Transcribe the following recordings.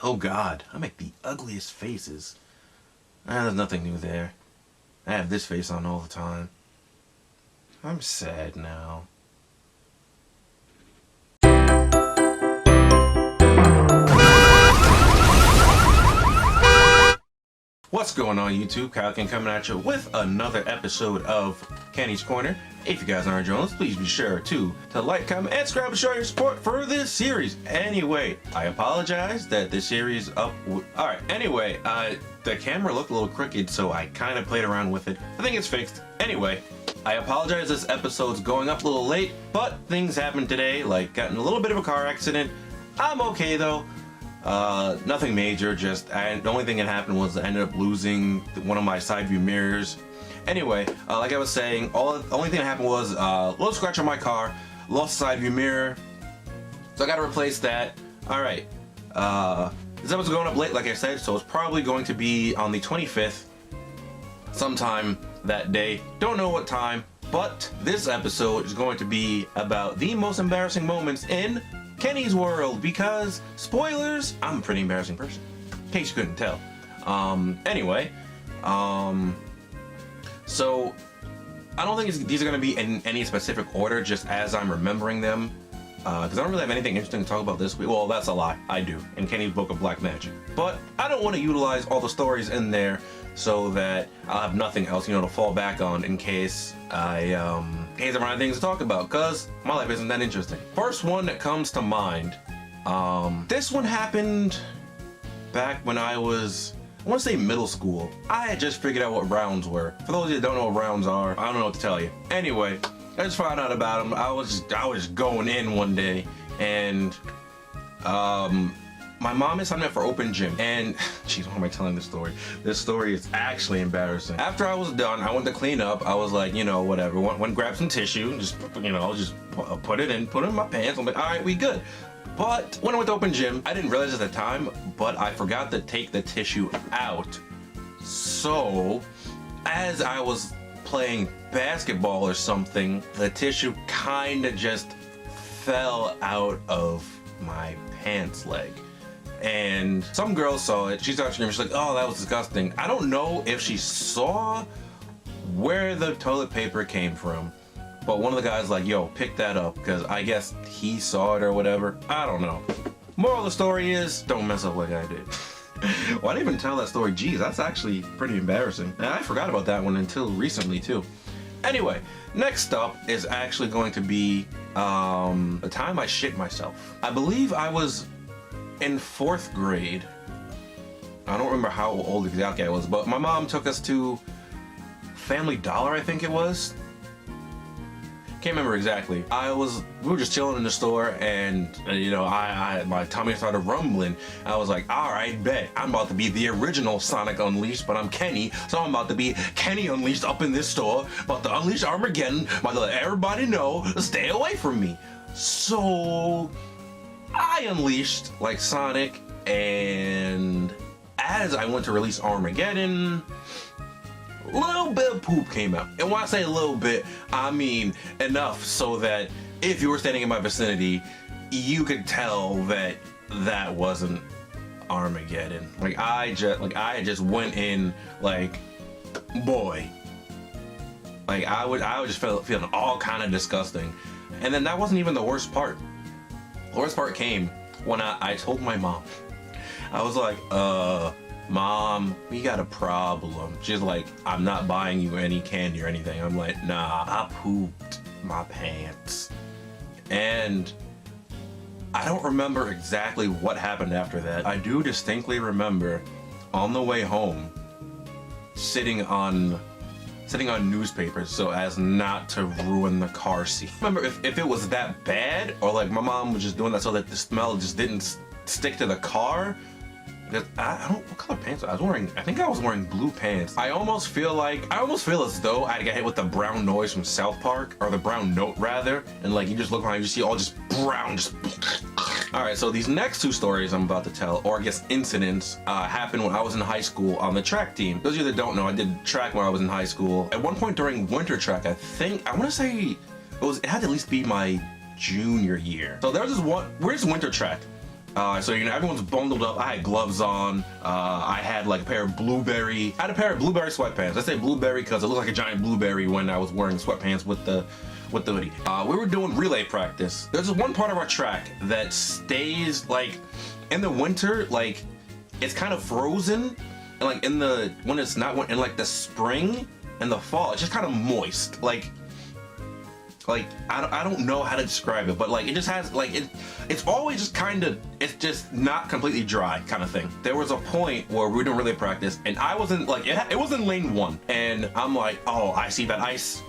Oh God, I make the ugliest faces. There's nothing new there. I have this face on all the time. I'm sad now. What's going on YouTube? Kylekin coming at you with another episode of Kenny's Corner. If you guys aren't joining us, please be sure to like, comment, and subscribe to show your support for this series. Anyway, I apologize that this series Alright, anyway, the camera looked a little crooked, so I kind of played around with it. I think it's fixed. Anyway, I apologize this episode's going up a little late, but things happened today, like got in a little bit of a car accident. I'm okay though. Nothing major, just the only thing that happened was I ended up losing one of my side view mirrors. Anyway, like I was saying, the only thing that happened was a little scratch on my car, lost side view mirror, so I gotta replace that. Alright, this episode's going up late like I said, so it's probably going to be on the 25th, sometime that day. Don't know what time, but this episode is going to be about the most embarrassing moments in Kenny's world, because spoilers, I'm a pretty embarrassing person, in case you couldn't tell. Anyway, so I don't think these are going to be in any specific order, just as I'm remembering them, because I don't really have anything interesting to talk about this week. Well, that's a lie, I do, in Kenny's Book of Black Magic, but I don't want to utilize all the stories in there so that I'll have nothing else, to fall back on in case I run out of things to talk about, because my life isn't that interesting. First one that comes to mind, this one happened back when I want to say middle school. I had just figured out what rounds were. For those of you that don't know what rounds are, I don't know what to tell you. Anyway, I just found out about them. I was going in one day, and my mom had signed me up for open gym, and jeez, why am I telling this story? This story is actually embarrassing. After I was done, I went to clean up. I was like, whatever. Went grab some tissue, just put it in my pants. I'm like, all right, we good. But when I went to open gym, I didn't realize at the time, but I forgot to take the tissue out. So, as I was playing basketball or something, the tissue kind of just fell out of my pants leg. And some girl saw it. She started screaming. She's like, oh, that was disgusting. I don't know if she saw where the toilet paper came from, but one of the guys like, yo, pick that up, because I guess he saw it or whatever. I don't know. Moral of the story is, don't mess up like I did. Well, I didn't even tell that story. Geez, that's actually pretty embarrassing. And I forgot about that one until recently too. Anyway, next up is actually going to be the time I shit myself. I believe I was in 4th grade. I don't remember how old exactly I was, but my mom took us to Family Dollar, I think it was. Can't remember exactly. We were just chilling in the store, and my tummy started rumbling. I was like, all right, bet. I'm about to be the original Sonic Unleashed, but I'm Kenny, so I'm about to be Kenny Unleashed up in this store, about to unleash Armageddon, about to let everybody know to stay away from me. So I unleashed like Sonic, and as I went to release Armageddon, a little bit of poop came out. And when I say a little bit, I mean enough so that if you were standing in my vicinity, you could tell that that wasn't Armageddon. I just went in like, boy. I would just feeling all kind of disgusting. And then that wasn't even the worst part. The worst part came when I told my mom. I was like, Mom, we got a problem. She's like, I'm not buying you any candy or anything. I'm like, nah, I pooped my pants. And I don't remember exactly what happened after that. I do distinctly remember on the way home, sitting on newspapers so as not to ruin the car seat. Remember, if it was that bad, or like my mom was just doing that so that the smell just didn't stick to the car, I don't, what color pants I was wearing? I think I was wearing blue pants. I almost feel as though I got hit with the brown noise from South Park, or the brown note rather, and like you just look around, you see all just brown, just. All right, so these next two stories I'm about to tell, or I guess incidents, happened when I was in high school on the track team. Those of you that don't know, I did track when I was in high school. At one point during winter track, I want to say it had to at least be my junior year. So there was this winter track. So everyone's bundled up. I had gloves on. I had like a pair of blueberry sweatpants. I say blueberry because it looked like a giant blueberry when I was wearing sweatpants with the hoodie. We were doing relay practice. There's this one part of our track that stays like in the winter, like it's kind of frozen, and like in the the spring and the fall, it's just kind of moist. Like I don't know how to describe it, but like it just has like it's always just kind of, it's just not completely dry kind of thing. There was a point where we were doing relay practice and I wasn't like, it was in lane 1 and I'm like, oh, I see that ice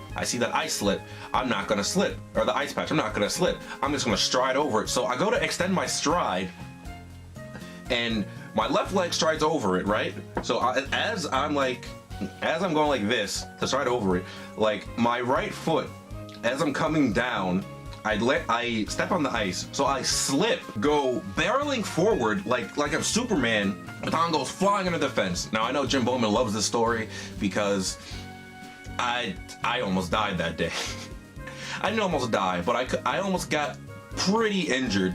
slip, I'm not gonna slip, or the ice patch, I'm not gonna slip, I'm just gonna stride over it. So I go to extend my stride and my left leg strides over it, right? So as I'm going like this to stride over it, like my right foot, as I'm coming down, I step on the ice, so I slip, go barreling forward like I'm Superman. Baton goes flying under the fence. Now I know Jim Bowman loves this story because I almost died that day. I didn't almost die, but I almost got pretty injured.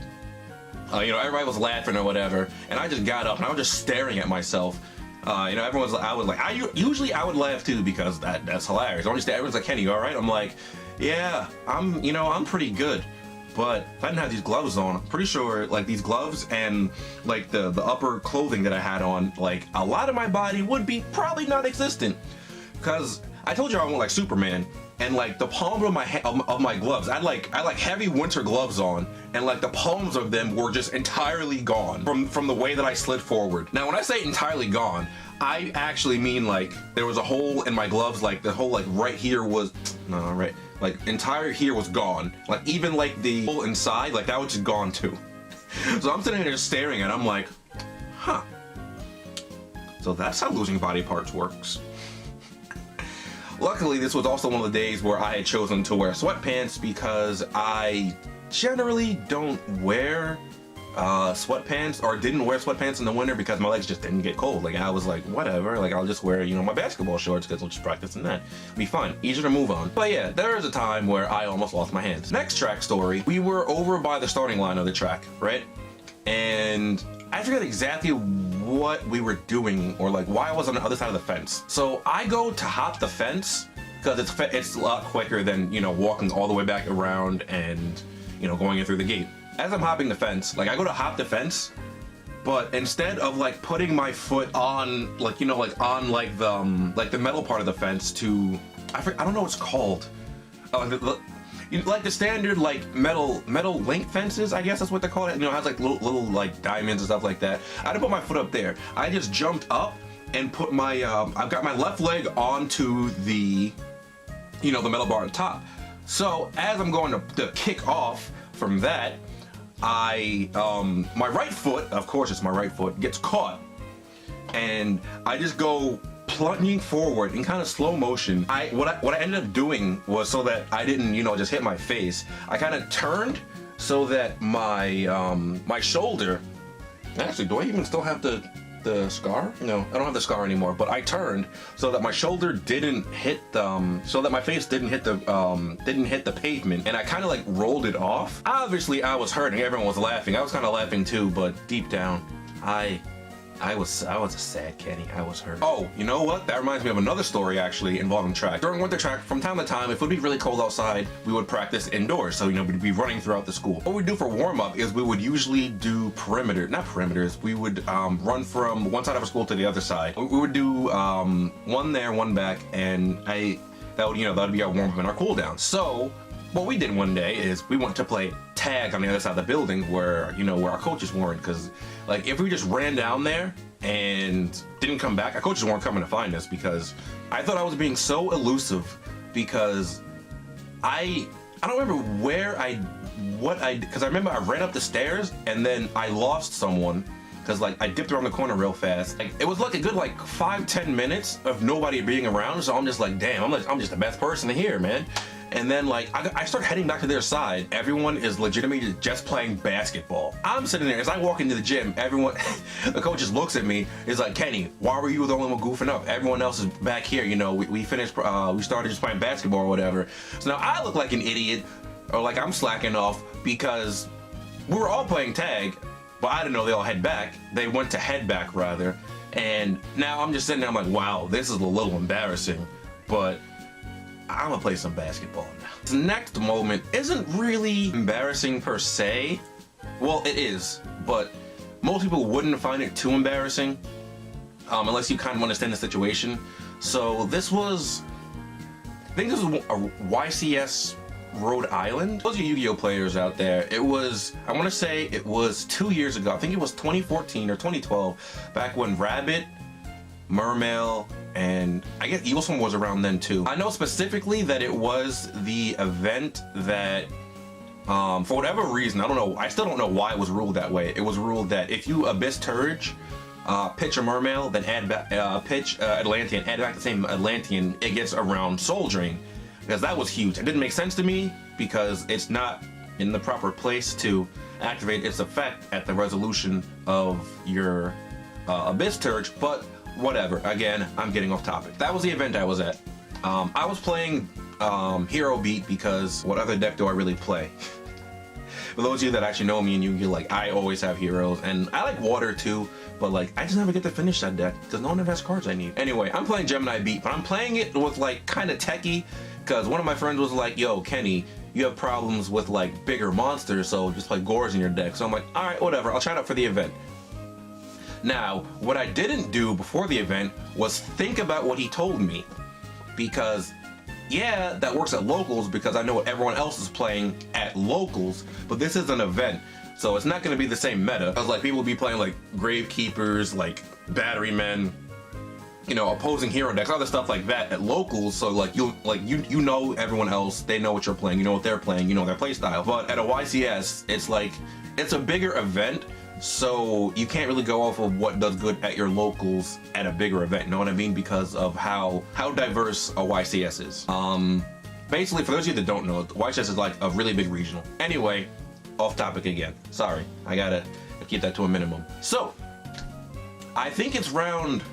Everybody was laughing or whatever, and I just got up and I was just staring at myself. I usually I would laugh too because that's hilarious. Everyone's like, Kenny, you all right? I'm like, yeah, I'm pretty good. But if I didn't have these gloves on, I'm pretty sure like these gloves and like the upper clothing that I had on, like a lot of my body would be probably non-existent. Cause I told you I went like Superman, and like the palm of my gloves, I had like heavy winter gloves on, and like the palms of them were just entirely gone from the way that I slid forward. Now when I say entirely gone, I actually mean like there was a hole in my gloves, like the whole like right here was, no, right, like entire here was gone. Like even like the hole inside, like that was just gone too. So I'm sitting there staring and I'm like, huh. So that's how losing body parts works. Luckily, this was also one of the days where I had chosen to wear sweatpants because I generally don't wear sweatpants, or didn't wear sweatpants in the winter because my legs just didn't get cold. Like I was like, whatever, like I'll just wear, my basketball shorts because we'll just practice in that. It'll be fine, easier to move on. But yeah, there was a time where I almost lost my hands. Next track story, we were over by the starting line of the track, right? And I forget exactly what we were doing or like why I was on the other side of the fence. So I go to hop the fence because it's a lot quicker than, walking all the way back around and, going in through the gate. As I'm hopping the fence, like I go to hop the fence, but instead of like putting my foot on like, on like the metal part of the fence to, I don't know what it's called. Like the standard like metal link fences, I guess that's what they call it. It has like little like diamonds and stuff like that. I didn't put my foot up there. I just jumped up and put my I've got my left leg onto the the metal bar on top. So as I'm going to kick off from that, my right foot, of course it's my right foot, gets caught, and I just go plunging forward in kind of slow motion. What I ended up doing was, so that I didn't just hit my face, I kind of turned so that my shoulder, actually, do I even still have the scar? No, I don't have the scar anymore, but I turned so that my shoulder didn't hit so that my face didn't hit the pavement, and I kind of like rolled it off. Obviously I was hurting, everyone was laughing, I was kind of laughing too, but deep down I was a sad Kenny. I was hurt. Oh, you know what? That reminds me of another story actually involving track. During winter track, from time to time, if it would be really cold outside, we would practice indoors. So, we'd be running throughout the school. What we'd do for warm up is we would usually do not perimeters, we would run from one side of our school to the other side. We would do one there, one back, and that would be our warm up and our cool down. So, what we did one day is we went to play tag on the other side of the building where, where our coaches weren't, because like if we just ran down there and didn't come back, our coaches weren't coming to find us, because I thought I was being so elusive, because I don't remember because I remember I ran up the stairs and then I lost someone, because like I dipped around the corner real fast. Like it was like a good like 5-10 minutes of nobody being around, so I'm just like, damn, I'm just the best person here, man. And then like I start heading back to their side. Everyone is legitimately just playing basketball. I'm sitting there, as I walk into the gym, everyone, the coach just looks at me, is like, Kenny, why were you the only one goofing up? Everyone else is back here, we finished, we started just playing basketball or whatever. So now I look like an idiot, or like I'm slacking off, because we were all playing tag, but I didn't know they all head back. They went to head back rather. And now I'm just sitting there, I'm like, wow, this is a little embarrassing, but I'm gonna play some basketball now. This next moment isn't really embarrassing per se. Well, it is, but most people wouldn't find it too embarrassing unless you kind of understand the situation. So this was, I think this was a YCS Rhode Island. Those of you Yu-Gi-Oh players out there, it was, I want to say it was 2 years ago. I think it was 2014 or 2012, back when Rabbit, Mermail, and I guess Eagleswarm was around then too. I know specifically that it was the event that, for whatever reason, I don't know, I still don't know why it was ruled that way. It was ruled that if you Abyss Turge, pitch a Mermail, then add back, pitch Atlantean, add back the same Atlantean, it gets around Soul Drain. Because that was huge. It didn't make sense to me because it's not in the proper place to activate its effect at the resolution of your Abyss Turge, but whatever. Again, I'm getting off topic. That was the event I was at. I was playing Hero Beat because what other deck do I really play? For those of you that actually know me and Yu-Gi-Oh, like, I always have heroes, and I like water too, but like, I just never get to finish that deck because no one ever has cards I need. Anyway, I'm playing Gemini Beat, but I'm playing it with like kind of techie, because one of my friends was like, yo, Kenny, you have problems with like bigger monsters, so just play Gores in your deck. So I'm like, all right, whatever, I'll try it out for the event. Now, what I didn't do before the event was think about what he told me, because yeah, that works at locals because I know what everyone else is playing at locals, but this is an event, so it's not going to be the same meta. Because like people will be playing like Gravekeepers, like Battery Men, you know, opposing hero decks, other stuff like that at locals. So like you know everyone else, they know what you're playing, you know what they're playing, you know their play style. But at a YCS, it's like it's a bigger event, so you can't really go off of what does good at your locals at a bigger event. You know what I mean? Because of how diverse a YCS is. Basically, for those of you that don't know, YCS is like a really big regional. Anyway, off topic again. Sorry, I gotta keep that to a minimum. So I think it's round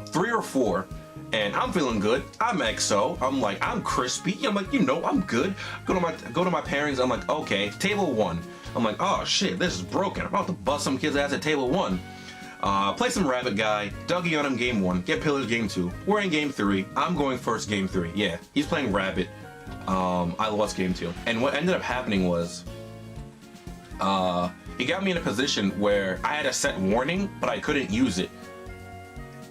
3 or 4, and I'm feeling good. I'm EXO. I'm like, I'm crispy. I'm like, you know, I'm good. Go to my pairings. I'm like, okay, table 1. I'm like, oh shit, this is broken. I'm about to bust some kid's ass at table 1. Play some Rabbit Guy. Dougie on him game 1. Get pillaged game 2. We're in game 3. I'm going first game 3. Yeah, he's playing Rabbit. I lost game 2. And what ended up happening was, he got me in a position where I had a set warning, but I couldn't use it.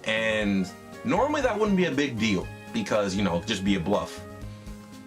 And normally that wouldn't be a big deal because, you know, just be a bluff.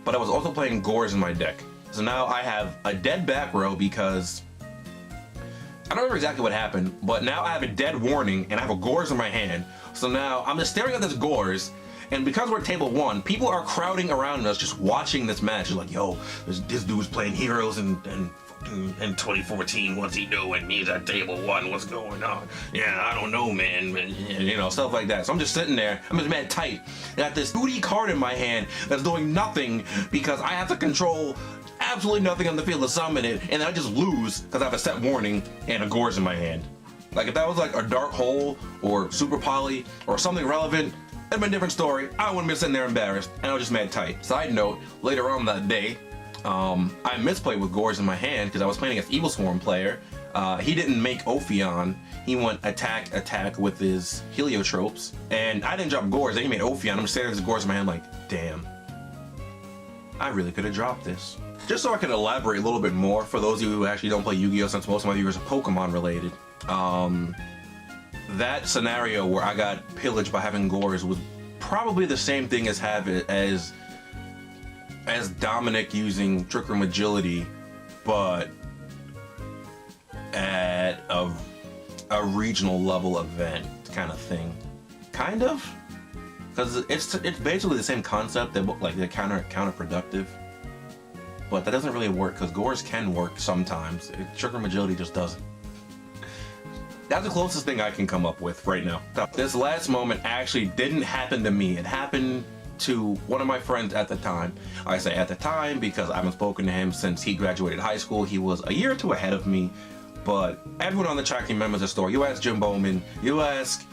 But I was also playing Gores in my deck. So now I have a dead back row because I don't remember exactly what happened, but now I have a dead warning and I have a Gores in my hand. So now I'm just staring at this Gores, and because we're at table 1, people are crowding around us just watching this match. They're like, yo, this dude's playing heroes and in 2014, what's he doing? He's at table 1, what's going on? Yeah, I don't know, man. You know, stuff like that. So I'm just sitting there, I'm just mad tight. I got this booty card in my hand that's doing nothing because I have to control absolutely nothing on the field to summon it, and I just lose because I have a set warning and a Gores in my hand. Like if that was like a Dark Hole or Super Poly or something relevant, it'd been a different story. I wouldn't be sitting there embarrassed, and I was just mad tight. Side note, later on that day, I misplayed with Gores in my hand because I was playing against Eagleswarm player. He didn't make Ophion. He went attack with his Heliotropes, and I didn't drop Gores. Then he made Ophion. I'm just staring at this Gores in my hand like, damn, I really could have dropped this. Just so I can elaborate a little bit more for those of you who actually don't play Yu-Gi-Oh, since most of my viewers are Pokemon related. That scenario where I got pillaged by having Gores was probably the same thing as as Dominic using Trick Room Agility, but at a regional level event kind of thing. Kind of? Because it's basically the same concept, that like they're counterproductive. But that doesn't really work because Gores can work sometimes. Trick Room Agility just doesn't. That's the closest thing I can come up with right now. This last moment actually didn't happen to me. It happened to one of my friends at the time. I say at the time because I haven't spoken to him since he graduated high school. He was a year or two ahead of me, but everyone on the track remembers the story. You ask Jim Bowman, you ask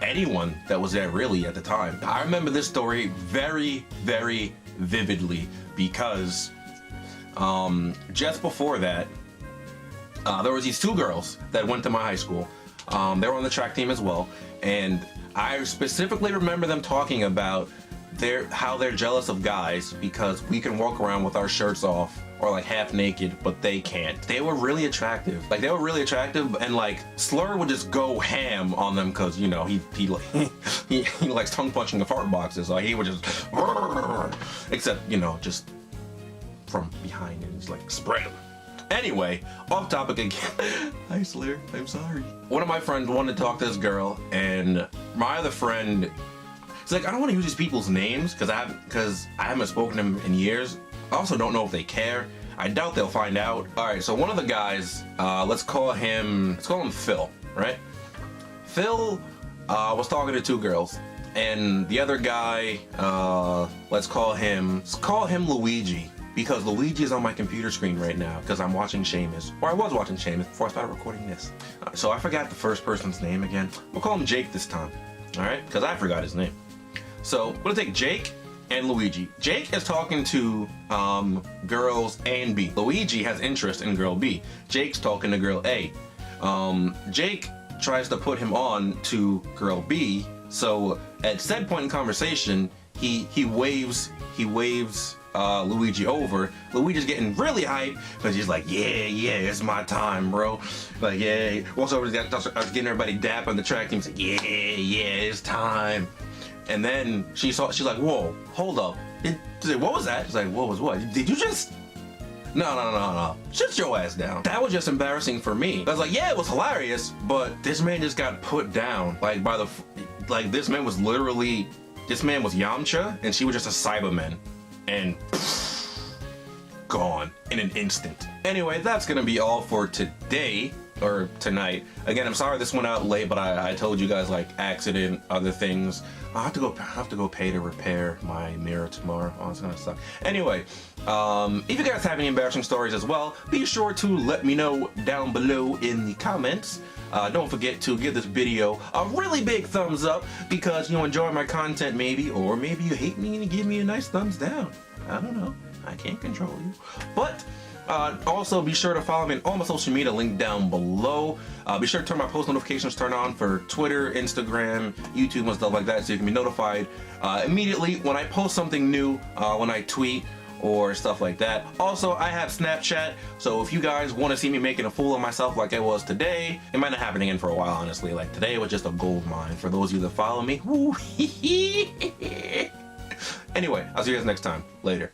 anyone that was there really at the time. I remember this story very, very vividly because just before that, there was these two girls that went to my high school. They were on the track team as well, and I specifically remember them talking about how they're jealous of guys because we can walk around with our shirts off or like half naked, but they can't. They were really attractive. Like, they were really attractive, and like Slur would just go ham on them because, you know, he likes tongue punching the fart boxes. Like, he would just except, you know, just from behind and just like spread them. Anyway, off topic again. Hi Slur, I'm sorry. One of my friends wanted to talk to this girl, and my other friend, he's like, I don't want to use these people's names because I haven't spoken to them in years. I also don't know if they care. I doubt they'll find out. All right, so one of the guys, let's call him Phil, right? Phil was talking to two girls, and the other guy, let's call him Luigi, because Luigi is on my computer screen right now because I'm watching Seamus, or I was watching Seamus before I started recording this. So I forgot the first person's name again. We'll call him Jake this time, all right? Because I forgot his name. So we're gonna take Jake and Luigi. Jake is talking to girls A and B. Luigi has interest in girl B. Jake's talking to girl A. Jake tries to put him on to girl B. So at said point in conversation, he waves Luigi over. Luigi's getting really hyped because he's like, yeah, it's my time, bro. Like, yeah. Walks over to the starts getting everybody dap on the track team. He's like, yeah, it's time. And then she's like, whoa, hold up. She's like, what was that? She's like, what was what? Did you just? No. Shut your ass down. That was just embarrassing for me. I was like, yeah, it was hilarious, but this man just got put down. Like, this man was Yamcha, and she was just a Cyberman. And gone in an instant. Anyway, that's gonna be all for today. Or tonight. Again, I'm sorry this went out late, but I told you guys, like, accident, other things. I have to go pay to repair my mirror tomorrow. Oh, it's gonna suck. Anyway, if you guys have any embarrassing stories as well, be sure to let me know down below in the comments. Don't forget to give this video a really big thumbs up because you enjoy my content, maybe, or maybe you hate me and you give me a nice thumbs down. I don't know. I can't control you. But also be sure to follow me on all my social media, link down below. Be sure to turn my post notifications turned on for Twitter, Instagram, YouTube, and stuff like that, so you can be notified immediately when I post something new, when I tweet or stuff like that. Also, I have Snapchat, so if you guys want to see me making a fool of myself like I was today, it might not happen again for a while, honestly. Like, today was just a gold mine for those of you that follow me. Anyway, I'll see you guys next time. Later.